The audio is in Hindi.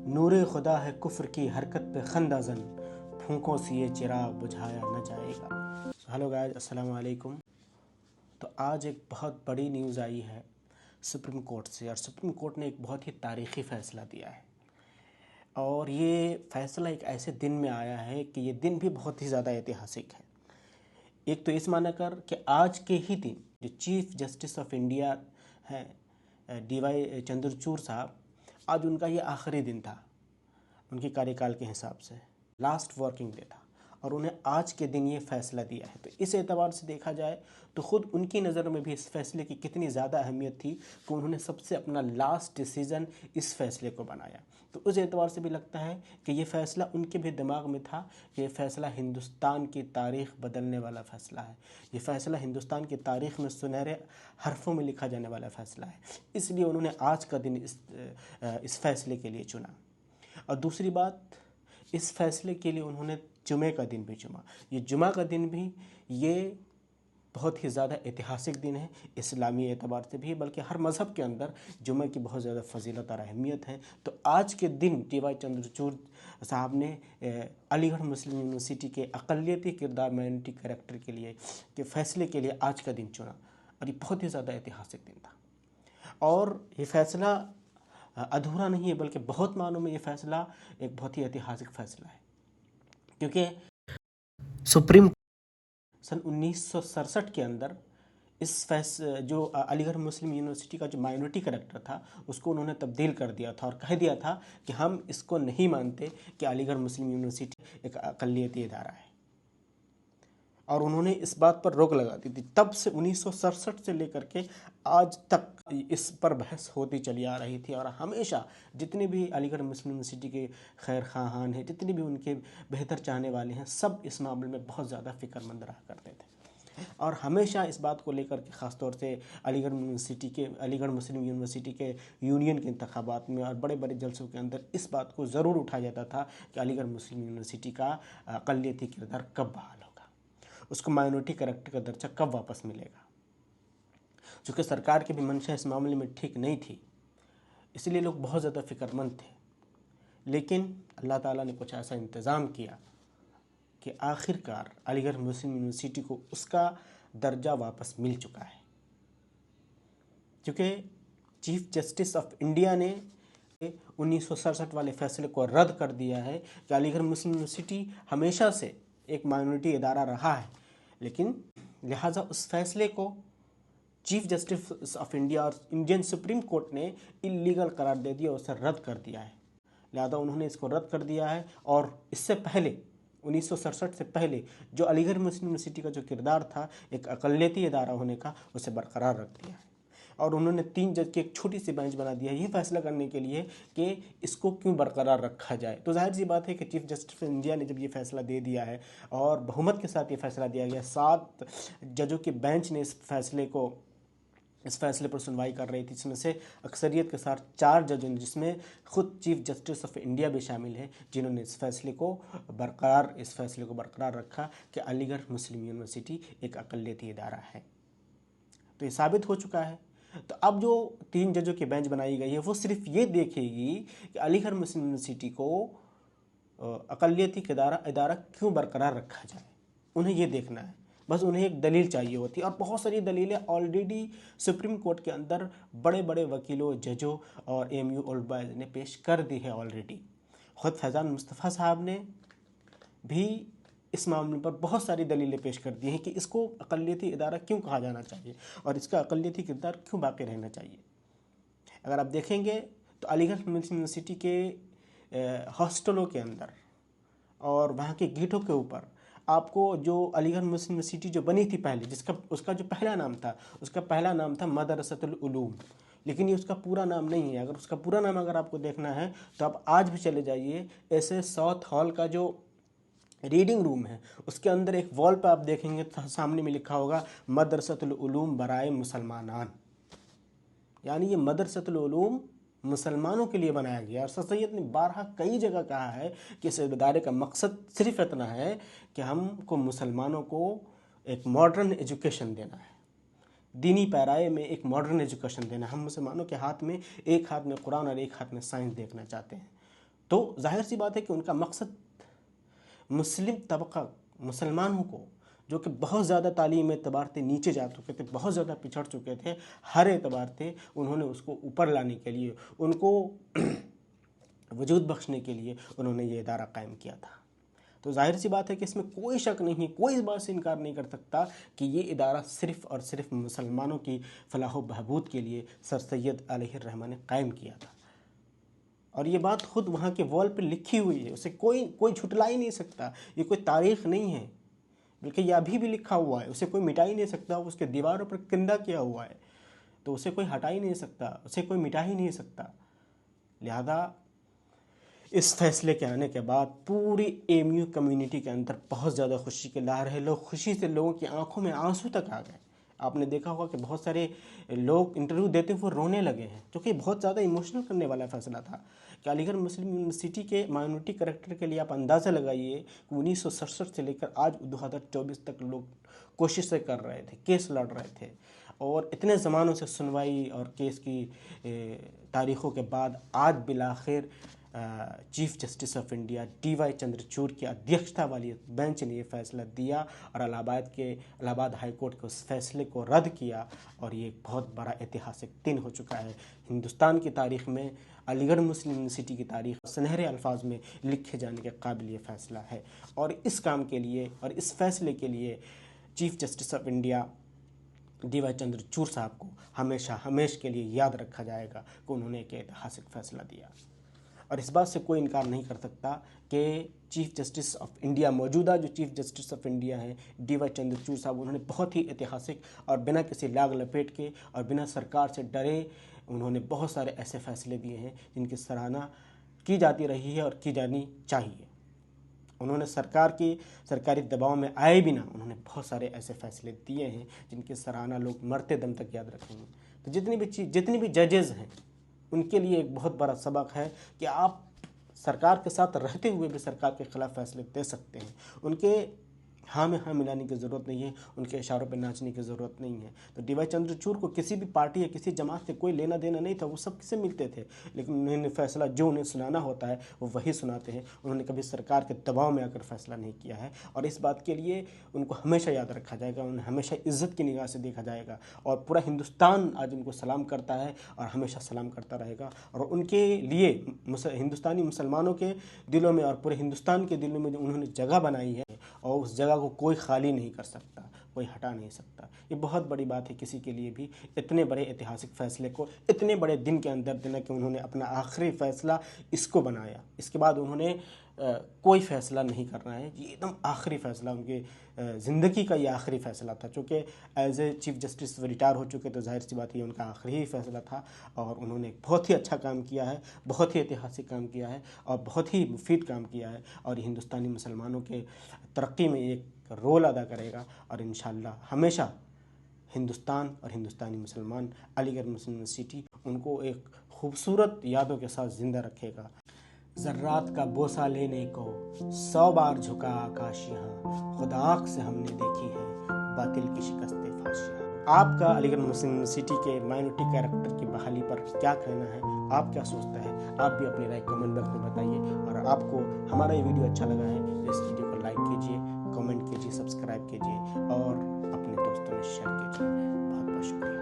नूरे खुदा है कुफ्र की हरकत पे खंदाजन, फूंकों से ये चिराग बुझाया न जाएगा। हेलो गाइस, अस्सलाम वालेकुम। तो आज एक बहुत बड़ी न्यूज़ आई है सुप्रीम कोर्ट से, और सुप्रीम कोर्ट ने एक बहुत ही तारीख़ी फ़ैसला दिया है। और ये फ़ैसला एक ऐसे दिन में आया है कि ये दिन भी बहुत ही ज़्यादा ऐतिहासिक है। एक तो इस माना कर कि आज के ही दिन जो चीफ़ जस्टिस ऑफ इंडिया हैं DY चंद्रचूड़ साहब, आज उनका ये आखिरी दिन था उनके कार्यकाल के हिसाब से, लास्ट वर्किंग डे था, और उन्हें आज के दिन ये फ़ैसला दिया है। तो इस एतबार से देखा जाए तो ख़ुद उनकी नज़र में भी इस फैसले की कितनी ज़्यादा अहमियत थी कि उन्होंने सबसे अपना लास्ट डिसीज़न इस फैसले को बनाया। तो उस एतबार से भी लगता है कि ये फ़ैसला उनके भी दिमाग में था कि ये फ़ैसला हिंदुस्तान की तारीख़ बदलने वाला फ़ैसला है। ये फ़ैसला हिंदुस्तान की तारीख़ में सुनहरे हरफों में लिखा जाने वाला फ़ैसला है। इसलिए उन्होंने आज का दिन इस फैसले के लिए चुना। और दूसरी बात, इस फैसले के लिए उन्होंने जुमे का दिन भी चुना। ये जुमा का दिन भी ये बहुत ही ज़्यादा ऐतिहासिक दिन है, इस्लामी एतबार से भी, बल्कि हर मज़हब के अंदर जुमे की बहुत ज़्यादा फजीलत और अहमियत है। तो आज के दिन DY चंद्रचूड़ साहब ने अलीगढ़ मुस्लिम यूनिवर्सिटी के अक़लियती किरदार माइनॉरिटी कैरेक्टर के लिए के फ़ैसले के लिए आज का दिन चुना, और ये बहुत ही ज़्यादा ऐतिहासिक दिन था। और ये फ़ैसला अधूरा नहीं है, बल्कि बहुत मानों में ये फ़ैसला एक बहुत ही ऐतिहासिक फ़ैसला है, क्योंकि सुप्रीम सन 1967 के अंदर जो अलीगढ़ मुस्लिम यूनिवर्सिटी का जो माइनॉरिटी कैरेक्टर था उसको उन्होंने तब्दील कर दिया था और कह दिया था कि हम इसको नहीं मानते कि अलीगढ़ मुस्लिम यूनिवर्सिटी एक अक़लियती इदारा है, और उन्होंने इस बात पर रोक लगा दी थी। तब से 1967 से लेकर के आज तक इस पर बहस होती चली आ रही थी, और हमेशा जितने भी अलीगढ़ मुस्लिम यूनिवर्सिटी के खैर खान हैं, जितने भी उनके बेहतर चाहने वाले हैं, सब इस मामले में बहुत ज़्यादा फ़िक्रमंद रहा करते थे। और हमेशा इस बात को लेकर के ख़ास तौर से अलीगढ़ मुस्लिम यूनिवर्सिटी के यूनियन के इंतखाबात में और बड़े बड़े जलसों के अंदर इस बात को ज़रूर उठाया जाता था कि अलीगढ़ मुस्लिम यूनिवर्सिटी का अक़लियती किरदार कब बहाल होगा, उसको माइनॉरिटी कैरेक्टर का दर्जा कब वापस मिलेगा। चूँकि सरकार की भी मंशा इस मामले में ठीक नहीं थी, इसलिए लोग बहुत ज़्यादा फ़िक्रमंद थे। लेकिन अल्लाह ताला ने कुछ ऐसा इंतज़ाम किया कि आखिरकार अलीगढ़ मुस्लिम यूनिवर्सिटी को उसका दर्जा वापस मिल चुका है, क्योंकि चीफ़ जस्टिस ऑफ इंडिया ने 1967 वाले फ़ैसले को रद्द कर दिया है कि अलीगढ़ मुस्लिम यूनिवर्सिटी हमेशा से एक माइनॉरिटी इदारा रहा है, लेकिन लिहाजा उस फैसले को चीफ़ जस्टिस ऑफ इंडिया और इंडियन सुप्रीम कोर्ट ने इल्लीगल करार दे दिया, उसे रद्द कर दिया है। लिहाजा उन्होंने इसको रद्द कर दिया है, और इससे पहले 1967 से पहले जो अलीगढ़ मुस्लिम यूनिवर्सिटी का जो किरदार था एक अक़लियती इदारा होने का, उसे बरकरार रख दिया है। और उन्होंने 3 जज की एक छोटी सी बेंच बना दिया है ये फैसला करने के लिए कि इसको क्यों बरकरार रखा जाए। तो जाहिर सी बात है कि चीफ़ जस्टिस ऑफ इंडिया ने जब ये फैसला दे दिया है और बहुमत के साथ ये फैसला दिया गया, 7 जजों की बेंच ने इस फैसले पर सुनवाई कर रही थी, जिसमें से अक्सरियत के साथ 4 जजों ने, जिसमें खुद चीफ़ जस्टिस ऑफ इंडिया भी शामिल है, जिन्होंने इस फैसले को बरकरार रखा कि अलीगढ़ मुस्लिम यूनिवर्सिटी एक अक़लियती इदारा है। तो ये साबित हो चुका है। तो अब जो 3 जजों की बेंच बनाई गई है वो सिर्फ ये देखेगी कि अलीगढ़ मुस्लिम यूनिवर्सिटी को अक़लियती इदारा क्यों बरकरार रखा जाए। उन्हें ये देखना है, बस उन्हें एक दलील चाहिए होती है, और बहुत सारी दलीलें ऑलरेडी सुप्रीम कोर्ट के अंदर बड़े बड़े वकीलों, जजों और AMU ओल्ड बॉयज़ ने पेश कर दी है ऑलरेडी। खुद फैज़ान मुस्तफ़ा साहब ने भी इस मामले पर बहुत सारी दलीलें पेश कर दी हैं कि इसको अक़लियती इदारा क्यों कहा जाना चाहिए और इसका अक़लियती किरदार क्यों बाकी रहना चाहिए। अगर आप देखेंगे तो अलीगढ़ मुस्लिम यूनिवर्सिटी के हॉस्टलों के अंदर और वहाँ के गेटों के ऊपर आपको जो अलीगढ़ मुस्लिम यूनिवर्सिटी जो बनी थी पहले, उसका जो पहला नाम था मदरसतुल उलूम, लेकिन ये उसका पूरा नाम नहीं है। अगर उसका पूरा नाम आपको देखना है तो आप आज भी चले जाइए, ऐसे साउथ हॉल का जो रीडिंग रूम है उसके अंदर एक वॉल पर आप देखेंगे सामने में लिखा होगा मदरसतुल उलूम बराए मुसलमानान, यानी ये मदरसतुल उलूम मुसलमानों के लिए बनाया गया। और सर सैयद ने बारहा कई जगह कहा है कि इस इदारे का मकसद सिर्फ इतना है कि हमको मुसलमानों को एक मॉडर्न एजुकेशन देना है, दीनी पैराए में एक मॉडर्न एजुकेशन देना। हम मुसलमानों के हाथ में एक हाथ में कुरान और एक हाथ में साइंस देखना चाहते हैं। तो जाहिर सी बात है कि उनका मकसद मुस्लिम तबका, मुसलमानों को जो कि बहुत ज़्यादा तालीम एतबार से नीचे जा चुके थे, बहुत ज़्यादा पिछड़ चुके थे, हर एतबार से उन्होंने उसको ऊपर लाने के लिए, उनको वजूद बख्शने के लिए उन्होंने ये इदारा कायम किया था। तो जाहिर सी बात है कि इसमें कोई शक नहीं है, कोई इस बात से इनकार नहीं कर सकता कि ये इदारा सिर्फ़ और सिर्फ मुसलमानों की फलाह व बहबूद के लिए सर सैयद अलैहिर्रहमान ने कायम किया था। और ये बात खुद वहाँ के वॉल पे लिखी हुई है, उसे कोई झुटला ही नहीं सकता। ये कोई तारीख़ नहीं है, बल्कि ये अभी भी लिखा हुआ है, उसे कोई मिटा ही नहीं सकता। उसके दीवारों पर किंदा किया हुआ है, तो उसे कोई हटा ही नहीं सकता, उसे कोई मिटा ही नहीं सकता। लिहाजा इस फैसले के आने के बाद पूरी एमयू कम्युनिटी के अंदर बहुत ज़्यादा खुशी की लहर है। लोग खुशी से, लोगों की आंखों में आंसू तक आ गए। आपने देखा होगा कि बहुत सारे लोग इंटरव्यू देते हुए रोने लगे हैं, जो कि बहुत ज़्यादा इमोशनल करने वाला फैसला था कि अलीगढ़ मुस्लिम यूनिवर्सिटी के माइनॉरिटी करैक्टर के लिए आप अंदाज़ा लगाइए कि 1967 से लेकर आज 2024 तक लोग कोशिशें कर रहे थे, केस लड़ रहे थे, और इतने ज़मानों से सुनवाई और केस की तारीख़ों के बाद आज बिलाखिर chief justice of India DY Chandrachud की अध्यक्षता वाली बेंच ने ये फैसला दिया और इलाहाबाद हाई कोर्ट के उस फैसले को रद्द किया। और ये एक बहुत बड़ा ऐतिहासिक दिन हो चुका है हिंदुस्तान की तारीख़ में। अलीगढ़ मुस्लिम यूनिवर्सिटी की तारीख़ सुनहरे अल्फाज में लिखे जाने के काबिल ये फ़ैसला है। और इस काम के लिए और इस फैसले के लिए chief justice of India DY Chandrachud साहब को हमेशा के लिए याद रखा जाएगा कि उन्होंने एक ऐतिहासिक फ़ैसला दिया। और इस बात से कोई इनकार नहीं कर सकता कि चीफ जस्टिस ऑफ इंडिया, मौजूदा जो चीफ जस्टिस ऑफ इंडिया हैं DY चंद्रचूड़ साहब, उन्होंने बहुत ही ऐतिहासिक और बिना किसी लाग लपेट के और बिना सरकार से डरे उन्होंने बहुत सारे ऐसे फैसले दिए हैं जिनकी सराहना की जाती रही है और की जानी चाहिए। उन्होंने सरकारी दबाव में आए बिना उन्होंने बहुत सारे ऐसे फैसले दिए हैं जिनकी सराहना लोग मरते दम तक याद रखेंगे। तो जितनी भी जजेज़ हैं उनके लिए एक बहुत बड़ा सबक है कि आप सरकार के साथ रहते हुए भी सरकार के खिलाफ फैसले दे सकते हैं। उनके हाँ में हाँ मिलाने की ज़रूरत नहीं है, उनके इशारों पर नाचने की ज़रूरत नहीं है। तो DY चंद्रचूड़ को किसी भी पार्टी या किसी जमात से कोई लेना देना नहीं था, वो सब किसे मिलते थे, लेकिन उन्होंने फैसला जो उन्हें सुनाना होता है वो वही सुनाते हैं। उन्होंने कभी सरकार के दबाव में आकर फैसला नहीं किया है और इस बात के लिए उनको हमेशा याद रखा जाएगा, उन्हें हमेशा इज़्ज़त की निगाह से देखा जाएगा। और पूरा हिंदुस्तान आज उनको सलाम करता है और हमेशा सलाम करता रहेगा। और उनके लिए हिंदुस्तानी मुसलमानों के दिलों में और पूरे हिंदुस्तान के दिलों में जो उन्होंने जगह बनाई है और उस जगह को कोई खाली नहीं कर सकता, कोई हटा नहीं सकता। ये बहुत बड़ी बात है किसी के लिए भी, इतने बड़े ऐतिहासिक फ़ैसले को इतने बड़े दिन के अंदर देना कि उन्होंने अपना आखिरी फ़ैसला इसको बनाया। इसके बाद उन्होंने कोई फ़ैसला नहीं करना है, ये एकदम आखिरी फ़ैसला, उनकी ज़िंदगी का ये आखिरी फ़ैसला था। चूँकि as a chief justice retire हो चुके तो जाहिर सी बात ये उनका आखिरी ही फ़ैसला था और उन्होंने एक बहुत ही अच्छा काम किया है, बहुत ही ऐतिहासिक काम किया है और बहुत ही मुफीद काम किया है और हिंदुस्तानी मुसलमानों के तरक्की में एक रोल अदा करेगा। और इंशाअल्लाह हमेशा हिंदुस्तान और हिंदुस्तानी मुसलमान, अलीगढ़ मुस्लिम यूनिवर्सिटी उनको एक खूबसूरत यादों के साथ ज़िंदा रखेगा। ज़र्रात का बोसा लेने को 100 बार झुका आकाश यहाँ, खुद आँख से हमने देखी है बातिल की शिकस्ते फाशियाँ। आपका अलीगढ़ मुस्लिम यूनिवर्सिटी के माइनॉरिटी कैरेक्टर की बहाली पर क्या कहना है, आप क्या सोचते हैं, आप भी अपनी राय कमेंट बॉक्स में बताइए। और आपको हमारा ये वीडियो अच्छा लगा है तो इस वीडियो को लाइक कीजिए, कमेंट कीजिए, सब्सक्राइब कीजिए और अपने दोस्तों में शेयर कीजिए। बहुत बहुत शुक्रिया।